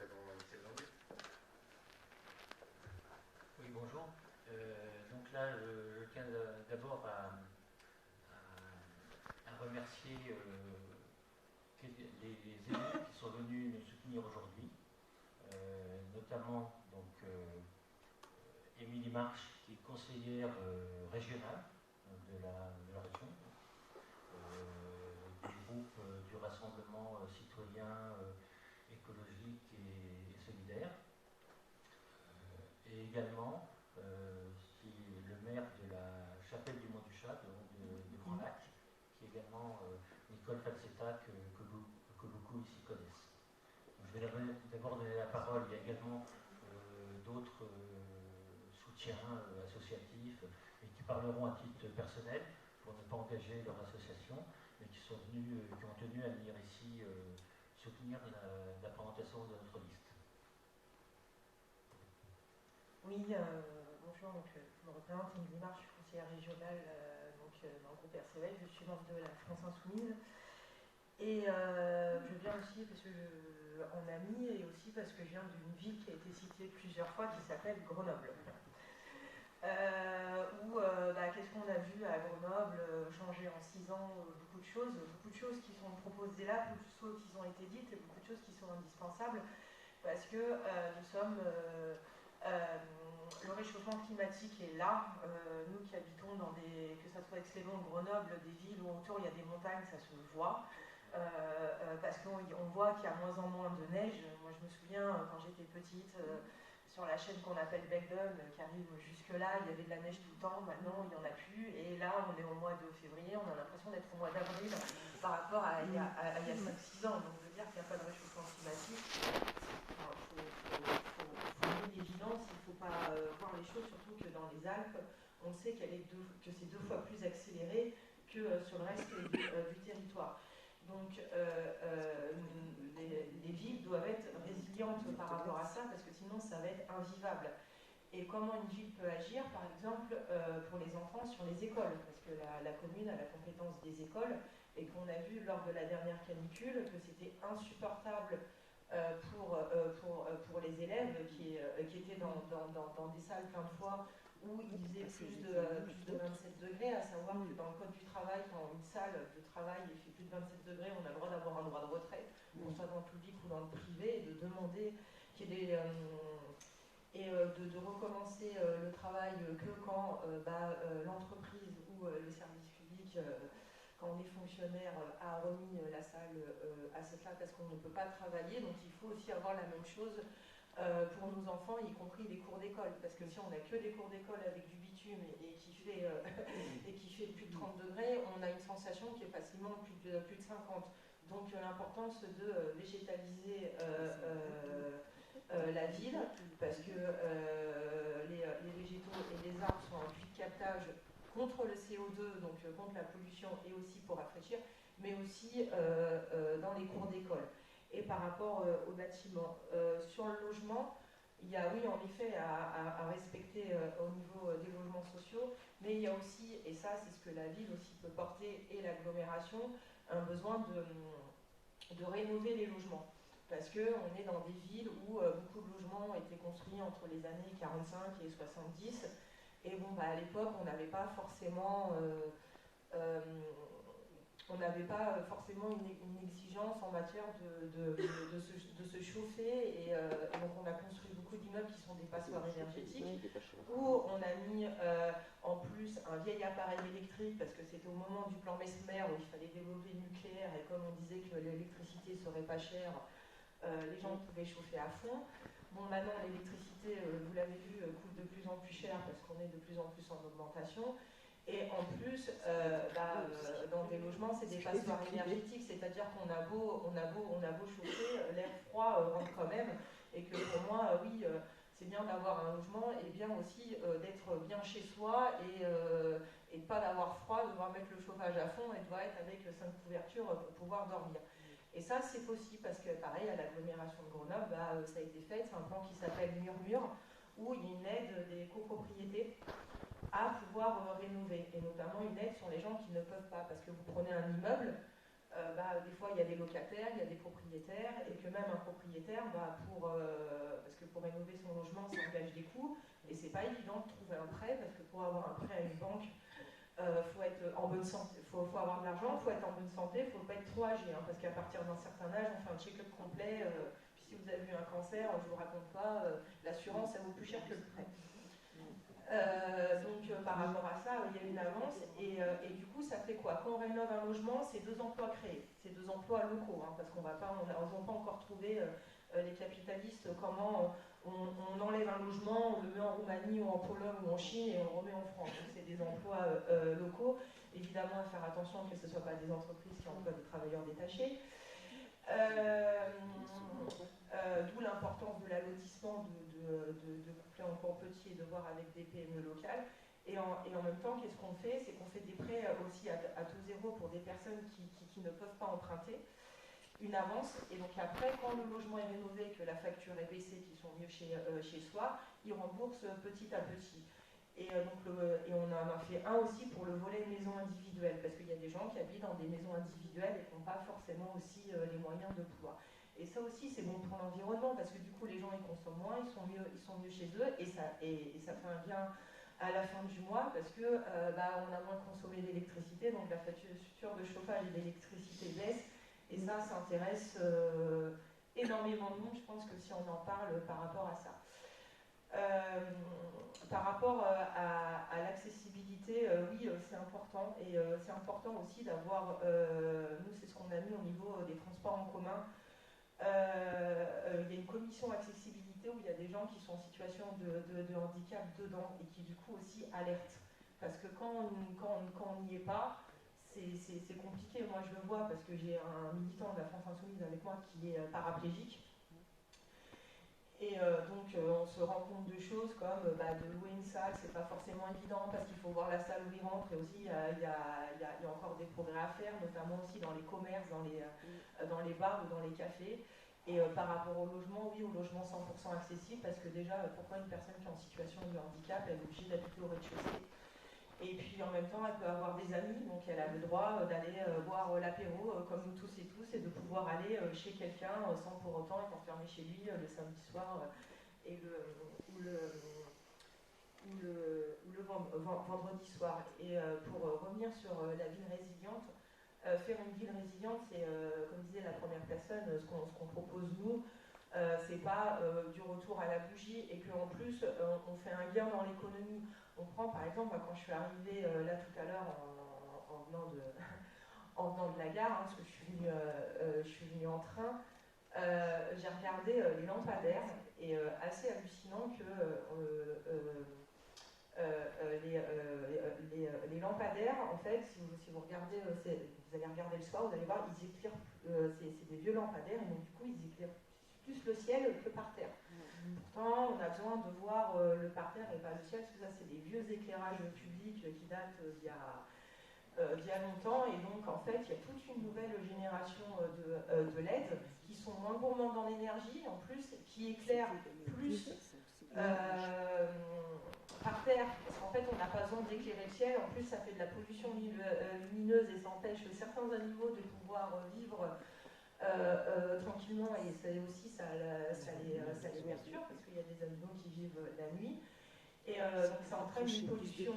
Oui, bonjour. Donc là, je tiens d'abord à remercier les élus qui sont venus nous soutenir aujourd'hui, notamment donc Émilie March, qui est conseillère régionale de la région, du groupe du Rassemblement citoyen écologique et solidaire, et également le maire de la Chapelle du Mont-du-Chat, de Grand Lac, qui est également Nicole Falsetta, que beaucoup ici connaissent. Donc, je vais d'abord donner la parole. Il y a également d'autres soutiens associatifs, et qui parleront à titre personnel pour ne pas engager leur association, mais qui ont tenu à venir ici soutenir la présentation de notre liste. Oui, bonjour, donc, je me représente, Émilie March, je suis conseillère régionale dans le groupe RCEL, je suis membre de la France Insoumise. Et je viens aussi en amie et aussi parce que je viens d'une ville qui a été citée plusieurs fois qui s'appelle Grenoble. Qu'est-ce qu'on a vu à Grenoble changer en 6 ans, beaucoup de choses qui sont proposées là, beaucoup de choses qui ont été dites et beaucoup de choses qui sont indispensables parce que nous sommes... le réchauffement climatique est là. Nous qui habitons que ce soit Aix-les-Bains ou Grenoble, des villes où autour il y a des montagnes, ça se voit. Parce qu'on voit qu'il y a moins en moins de neige. Moi je me souviens quand j'étais petite, sur la chaîne qu'on appelle Bechdon, qui arrive jusque-là, il y avait de la neige tout le temps, maintenant il n'y en a plus. Et là on est au mois de février, on a l'impression d'être au mois d'avril par rapport à il y a 5-6 ans. Donc je veux dire qu'il n'y a pas de réchauffement climatique. L'évidence, il ne faut pas voir les choses, surtout que dans les Alpes, on sait que c'est 2 fois plus accéléré que sur le reste du territoire. Donc les villes doivent être résilientes par rapport à ça, parce que sinon ça va être invivable. Et comment une ville peut agir, par exemple, pour les enfants sur les écoles, parce que la commune a la compétence des écoles, et qu'on a vu lors de la dernière canicule que c'était insupportable pour les élèves qui étaient dans des salles plein de fois où il faisait plus de 27 degrés, à savoir que dans le code du travail, quand une salle de travail fait plus de 27 degrés, on a le droit d'avoir un droit de retrait, qu'on soit dans le public ou dans le privé, et de demander qu'il y ait de recommencer le travail que quand l'entreprise ou le service public, quand on est fonctionnaire, a remis la salle à cette salle parce qu'on ne peut pas travailler. Donc il faut aussi avoir la même chose pour nos enfants, y compris les cours d'école. Parce que si on n'a que des cours d'école avec du bitume et qui fait plus de 30 degrés, on a une sensation qui est facilement plus de 50. Donc l'importance de végétaliser la ville, parce que les végétaux et les arbres sont un puits de captage contre le CO2, donc contre la pollution et aussi pour rafraîchir, mais aussi dans les cours d'école. Et par rapport aux bâtiments, sur le logement, il y a oui en effet à respecter au niveau des logements sociaux, mais il y a aussi, et ça c'est ce que la ville aussi peut porter et l'agglomération, un besoin de rénover les logements. Parce qu'on est dans des villes où beaucoup de logements ont été construits entre les années 45 et 70. Et bon, à l'époque, on n'avait pas forcément, une exigence en matière de se chauffer. Et donc, on a construit beaucoup d'immeubles qui sont des passoires énergétiques, où on a mis en plus un vieil appareil électrique, parce que c'était au moment du plan Mesmer où il fallait développer le nucléaire, et comme on disait que l'électricité serait pas chère, les gens pouvaient chauffer à fond. Bon, maintenant, l'électricité, vous l'avez vu, coûte de plus en plus cher parce qu'on est de plus en plus en augmentation. Et en plus, dans des logements, c'est des passoires énergétiques, c'est-à-dire qu'on a beau chauffer, l'air froid rentre quand même. Et que pour moi, oui, c'est bien d'avoir un logement et bien aussi d'être bien chez soi et de ne pas d'avoir froid, de devoir mettre le chauffage à fond et de devoir être avec 5 couvertures pour pouvoir dormir. Et ça, c'est possible parce que, pareil, à l'agglomération de Grenoble, ça a été fait. C'est un plan qui s'appelle Murmure, où il y a une aide des copropriétés à pouvoir rénover. Et notamment une aide sur les gens qui ne peuvent pas. Parce que vous prenez un immeuble, des fois il y a des locataires, il y a des propriétaires, et que même un propriétaire, parce que pour rénover son logement, ça engage des coûts, et c'est pas évident de trouver un prêt, parce que pour avoir un prêt à une banque, faut être en bonne santé, faut avoir de l'argent, faut être en bonne santé, faut pas être trop âgé, hein, parce qu'à partir d'un certain âge, on fait un check-up complet. Puis si vous avez eu un cancer, je vous raconte pas, l'assurance, ça vaut plus cher que le prêt. Par rapport à ça, il y a une avance, et du coup, ça fait quoi? Quand on rénove un logement, c'est 2 emplois créés, c'est 2 emplois locaux, hein, parce qu'on n'a pas encore trouvé, les capitalistes, comment on enlève un logement, on le met en Roumanie ou en Pologne ou en Chine et on le remet en France. Donc c'est des emplois locaux. Évidemment, à faire attention que ce ne soit pas des entreprises qui emploient des travailleurs détachés. D'où l'importance de l'allotissement, de coupler encore petit et de voir avec des PME locales. Et en même temps, qu'est-ce qu'on fait? C'est qu'on fait des prêts aussi à taux zéro pour des personnes qui ne peuvent pas emprunter, une avance. Et donc après, quand le logement est rénové, que la facture est baissée, qu'ils sont mieux chez soi, ils remboursent petit à petit. Et on en a fait un aussi pour le volet maison individuelle, parce qu'il y a des gens qui habitent dans des maisons individuelles et qui n'ont pas forcément aussi les moyens de pouvoir. Et ça aussi, c'est bon pour l'environnement, parce que du coup, les gens, ils consomment moins, ils sont mieux chez eux, et ça fait un gain à la fin du mois, parce que on a moins consommé d'électricité, donc la facture de chauffage et d'électricité baisse, et ça intéresse énormément de monde, je pense que si on en parle par rapport à ça. Par rapport à l'accessibilité, oui, c'est important, et c'est important aussi d'avoir, nous c'est ce qu'on a mis au niveau des transports en commun. Il y a une commission accessibilité où il y a des gens qui sont en situation de handicap dedans et qui du coup aussi alertent. Parce que quand on n'y est pas, c'est compliqué. Moi je le vois parce que j'ai un militant de la France Insoumise avec moi qui est paraplégique. Et on se rend compte de choses comme de louer une salle, c'est pas forcément évident parce qu'il faut voir la salle où il rentre, et aussi il y a encore des progrès à faire, notamment aussi dans les commerces, dans les bars ou dans les cafés. Et par rapport au logement, oui, au logement 100% accessible, parce que déjà, pourquoi une personne qui est en situation de handicap, elle est obligée d'habiter au rez-de-chaussée? Et puis en même temps, elle peut avoir des amis, donc elle a le droit d'aller boire l'apéro comme nous tous et tous, et de pouvoir aller chez quelqu'un sans pour autant être enfermé chez lui le samedi soir ou le vendredi soir. Et pour revenir sur la ville résiliente, faire une ville résiliente, c'est, comme disait la première personne, ce qu'on propose nous, c'est pas du retour à la bougie, et qu'en plus on fait un gain dans l'économie. On prend par exemple, quand je suis arrivée là tout à l'heure en venant de la gare, hein, parce que je suis venue en train, j'ai regardé les lampadaires, et assez hallucinant que les lampadaires, en fait, si vous regardez, vous allez regarder le soir, vous allez voir, ils éclairent, c'est des vieux lampadaires, et donc du coup ils éclairent plus le ciel que par terre. Pourtant, on a besoin de voir le parterre et pas le ciel, parce que ça, c'est des vieux éclairages publics qui datent d'il y a longtemps. Et donc, en fait, il y a toute une nouvelle génération de LED qui sont moins gourmands dans l'énergie, en plus, qui éclairent plus par terre, parce qu'en fait, on n'a pas besoin d'éclairer le ciel. En plus, ça fait de la pollution lumineuse et ça empêche certains animaux de pouvoir vivre tranquillement, et ça aussi ça les perturbe parce qu'il y a des animaux qui vivent la nuit, et donc ça entraîne une pollution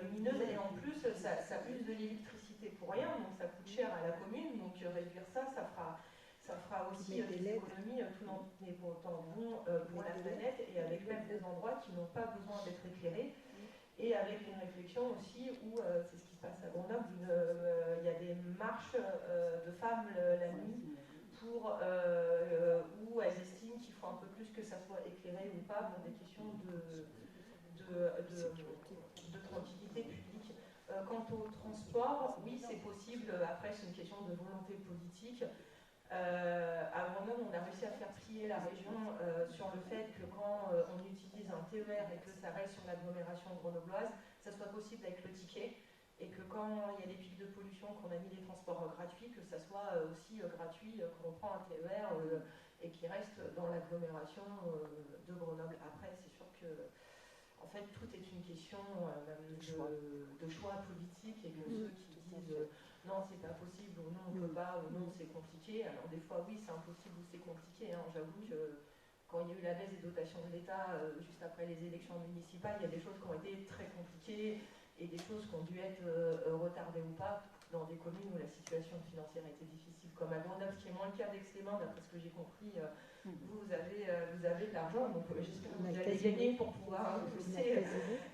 lumineuse, et en plus ça use de l'électricité pour rien, donc ça coûte cher à la commune. Donc réduire ça fera aussi des économies tout en étant bon pour la planète, et avec même des endroits qui n'ont pas besoin d'être éclairés. Et avec une réflexion aussi où, c'est ce qui se passe à Grenoble, il y a des marches de femmes la nuit où elles estiment qu'il faut un peu plus que ça soit éclairé ou pas pour des questions de tranquillité publique. Quant au transport, oui, c'est possible. Après, c'est une question de volonté politique. À Grenoble, on a réussi à faire plier la région sur le fait que quand on utilise un TER et que ça reste sur l'agglomération grenobloise, ça soit possible avec le ticket, et que quand il y a des pics de pollution, qu'on a mis les transports gratuits, que ça soit aussi gratuit quand on prend un TER et qui reste dans l'agglomération de Grenoble. Après, c'est sûr que en fait, tout est une question de choix politique, et que ceux qui disent non, c'est pas possible, ou non, on peut pas, ou non, c'est compliqué. Alors des fois, oui, c'est impossible ou c'est compliqué. Hein. J'avoue que quand il y a eu la baisse des dotations de l'État, juste après les élections municipales, il y a des choses qui ont été très compliquées et des choses qui ont dû être retardées ou pas dans des communes où la situation financière était difficile, comme à Grenoble, ce qui est moins le cas d'Aix-les-Bains, d'après ce que j'ai compris. Vous avez de l'argent, donc j'espère que vous allez gagner pour pouvoir pousser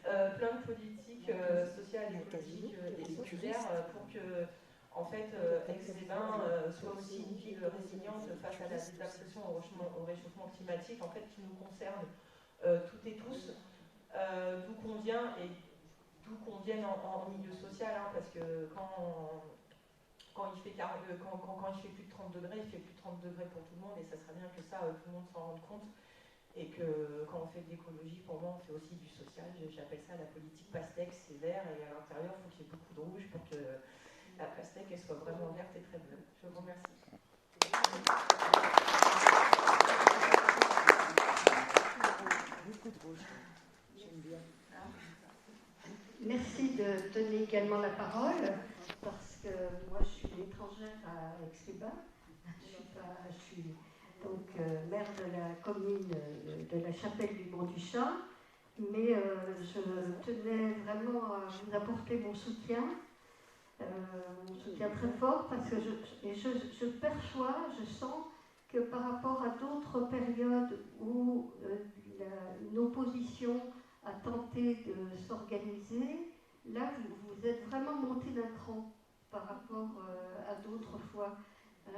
plein de politiques sociales, écologiques et solidaires pour que, en fait, Aix-les-Bains soit aussi une ville résiliente face à l'adaptation au réchauffement climatique, en fait, qui nous concerne toutes et tous, d'où qu'on vient et d'où qu'on vienne en milieu social, hein, parce que quand il fait plus de 30 degrés, il fait plus de 30 degrés pour tout le monde, et ça serait bien que ça, tout le monde s'en rende compte. Et que quand on fait de l'écologie, pour moi, on fait aussi du social. J'appelle ça la politique pastèque, c'est vert, et à l'intérieur, il faut qu'il y ait beaucoup de rouge pour que la pastèque elle soit vraiment verte et très bleue. Je vous remercie. Beaucoup de rouge, j'aime bien. Merci de donner également la parole, parce que moi je suis étrangère à Aix-les-Bains. Je suis donc maire de la commune de la Chapelle du Mont-du-Chat, mais je tenais vraiment à vous apporter mon soutien très fort, parce que je perçois, je sens que par rapport à d'autres périodes où une opposition a tenté de s'organiser, là vous êtes vraiment monté d'un cran par rapport à d'autres fois.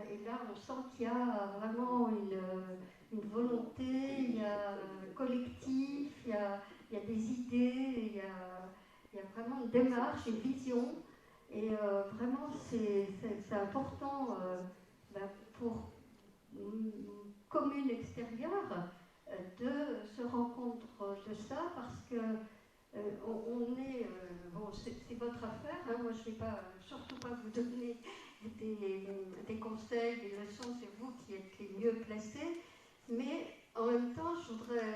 Et là, on sent qu'il y a vraiment une volonté, il y a un collectif, il y a des idées, il y a vraiment une démarche, une vision. Et vraiment, c'est important pour une commune extérieure de se rendre compte de ça, parce que on est, bon, c'est votre affaire, hein, moi je ne vais surtout pas vous donner des conseils, des leçons, c'est vous qui êtes les mieux placés, mais en même temps je voudrais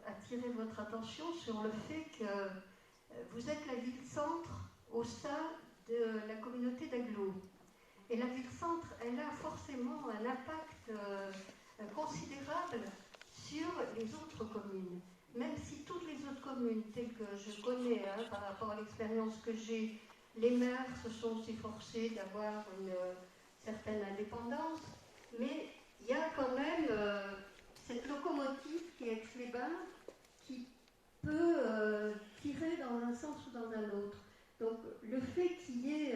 attirer votre attention sur le fait que vous êtes la ville-centre au sein de la communauté d'Aglo. Et la ville-centre, elle a forcément un impact considérable sur les autres communes. Même si toutes les autres communes, telles que je connais, hein, par rapport à l'expérience que j'ai, les maires se sont efforcés d'avoir une certaine indépendance, mais il y a quand même cette locomotive qui est Aix-les-Bains, qui peut tirer dans un sens ou dans un autre. Donc le fait qu'il y ait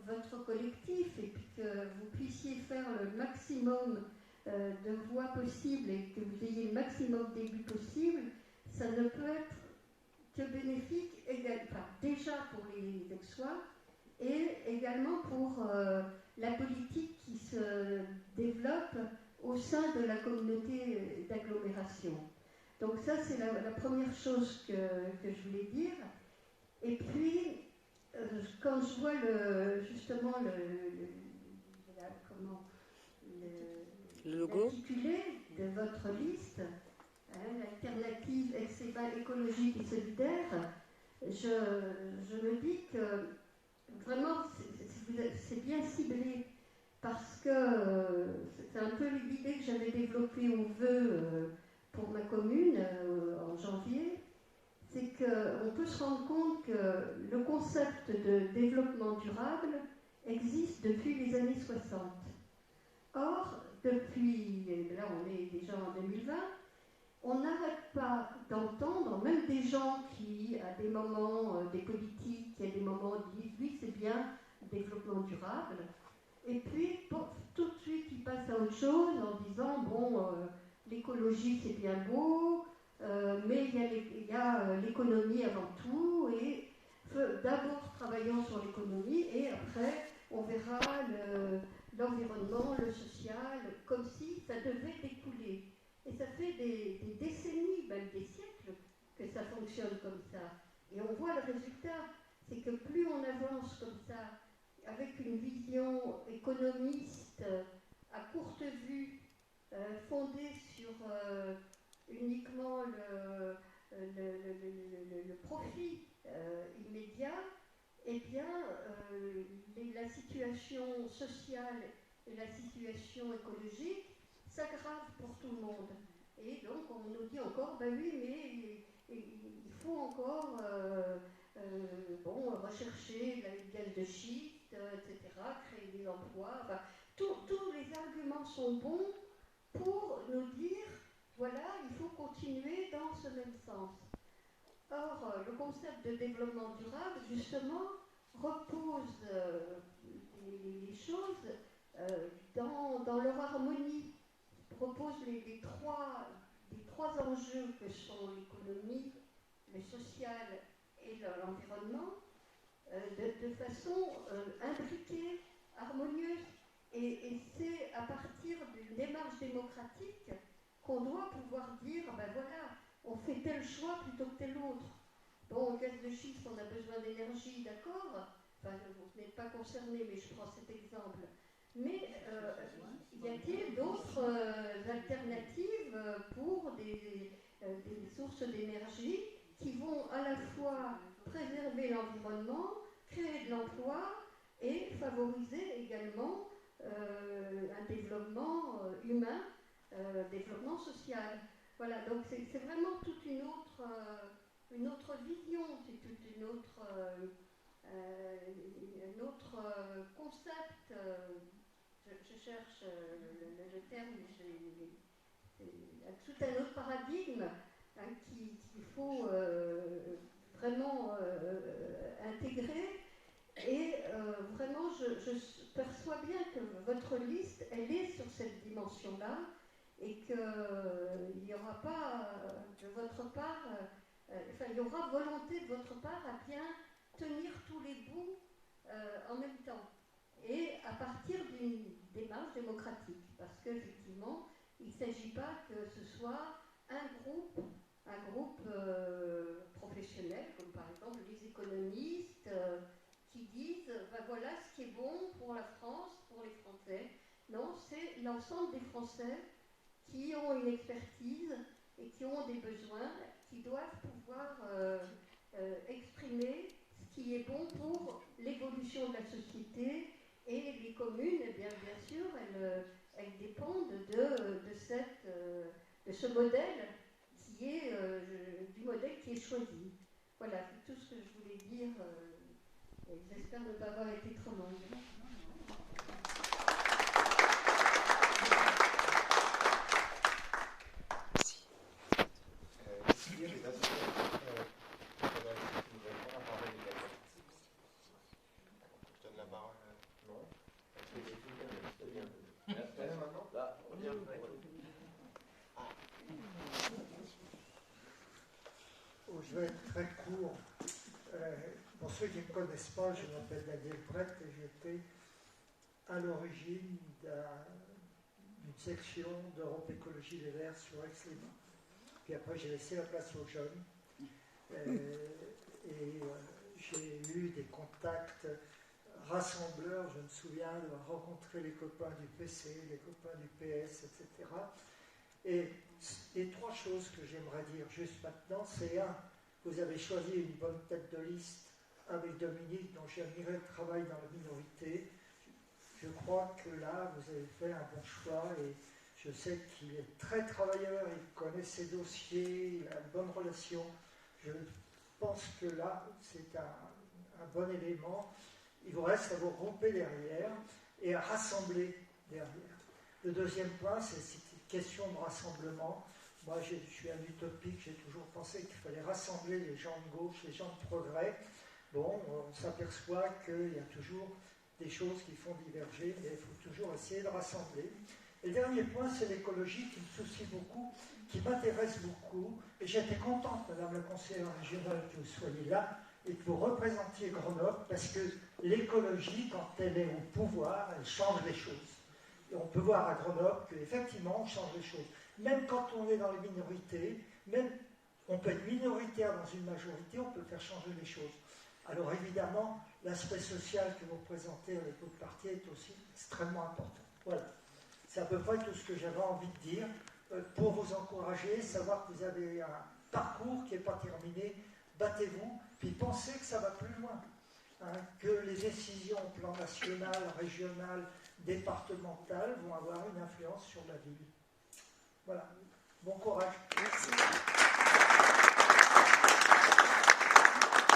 votre collectif et que vous puissiez faire le maximum de voix possibles et que vous ayez le maximum d'élus possible, ça ne peut être que bénéfique déjà pour les Aixois et également pour la politique qui se développe au sein de la communauté d'agglomération. Donc ça, c'est la première chose que je voulais dire. Et puis, quand je vois justement le logo, l'intitulé de votre liste, hein, l'alternative Aix-les-Bains écologique et solidaire, je me dis que vraiment c'est bien ciblé, parce que c'est un peu l'idée que j'avais développée au vœu pour ma commune en janvier. C'est qu'on peut se rendre compte que le concept de développement durable existe depuis les années 60. Or, depuis, là on est déjà en 2020, on n'arrête pas d'entendre, même des gens qui, à des moments, des politiques, à des moments disent « oui, c'est bien, développement durable », et puis tout de suite ils passent à autre chose en disant « bon, l'écologie c'est bien beau », mais il y a l'économie avant tout, et d'abord travaillons sur l'économie et après on verra l'environnement, le social, comme si ça devait découler. Et ça fait des décennies, même des siècles, que ça fonctionne comme ça. Et on voit le résultat, c'est que plus on avance comme ça, avec une vision économiste à courte vue, fondée sur uniquement le profit immédiat, eh bien, la situation sociale et la situation écologique s'aggravent pour tout le monde. Et donc, on nous dit encore, ben oui, mais il faut encore rechercher le gaz de schiste, etc., créer des emplois. Enfin, tous les arguments sont bons pour nous dire, voilà, il faut continuer dans ce même sens. Or, le concept de développement durable, justement, repose les choses dans leur harmonie, repose les trois enjeux que sont l'économie, le social et l'environnement, de façon imbriquée, harmonieuse. Et c'est à partir d'une démarche démocratique qu'on doit pouvoir dire, ben voilà, on fait tel choix plutôt que tel autre. Bon, au gaz de schiste, on a besoin d'énergie, d'accord. Enfin, vous n'êtes pas concerné, mais je prends cet exemple. Mais y a-t-il d'autres alternatives pour des sources d'énergie qui vont à la fois préserver l'environnement, créer de l'emploi et favoriser également un développement humain, développement social. Voilà, donc c'est vraiment toute une autre vision, c'est toute un autre concept. Je cherche le terme, tout un autre paradigme qu'il faut vraiment intégrer. Et vraiment, je perçois bien que votre liste, elle est sur cette dimension-là, et qu'il n'y aura pas de votre part, il y aura volonté de votre part à bien tenir tous les bouts en même temps, et à partir d'une démarche démocratique, parce qu'effectivement, il ne s'agit pas que ce soit un groupe professionnel, comme par exemple les économistes, qui disent ben voilà ce qui est bon pour la France, pour les Français. Non, c'est l'ensemble des Français qui ont une expertise et qui ont des besoins, qui doivent pouvoir exprimer ce qui est bon pour l'évolution de la société. Et les communes, eh bien sûr, elles dépendent de ce modèle qui est du modèle qui est choisi. Voilà, c'est tout ce que je voulais dire. Et j'espère ne pas avoir été trop longue. Je vais être très court. Pour ceux qui ne me connaissent pas, je m'appelle Daniel Brett et j'étais à l'origine d'une section d'Europe Écologie Les Verts sur Aix-les-Bains. Puis après, j'ai laissé la place aux jeunes. J'ai eu des contacts rassembleurs. Je me souviens de rencontrer les copains du PC, les copains du PS, etc. Et les trois choses que j'aimerais dire juste maintenant, c'est vous avez choisi une bonne tête de liste avec Dominique, dont j'ai admiré le travail dans la minorité. Je crois que là, vous avez fait un bon choix et je sais qu'il est très travailleur, il connaît ses dossiers, il a une bonne relation. Je pense que là, c'est un bon élément. Il vous reste à vous regrouper derrière et à rassembler derrière. Le deuxième point, c'est cette question de rassemblement. Moi, je suis un utopique, j'ai toujours pensé qu'il fallait rassembler les gens de gauche, les gens de progrès. Bon, on s'aperçoit qu'il y a toujours des choses qui font diverger, mais il faut toujours essayer de rassembler. Et le dernier point, c'est l'écologie qui me soucie beaucoup, qui m'intéresse beaucoup. Et j'étais contente, Madame la conseillère régionale, que vous soyez là et que vous représentiez Grenoble, parce que l'écologie, quand elle est au pouvoir, elle change les choses. Et on peut voir à Grenoble qu'effectivement, on change les choses. Même quand on est dans les minorités, même on peut être minoritaire dans une majorité, on peut faire changer les choses. Alors évidemment, l'aspect social que vous représentez avec votre parti est aussi extrêmement important. Voilà. C'est à peu près tout ce que j'avais envie de dire pour vous encourager, savoir que vous avez un parcours qui n'est pas terminé. Battez-vous, puis pensez que ça va plus loin. hein, que les décisions au plan national, régional, départemental vont avoir une influence sur la ville. Voilà. Bon courage. Merci.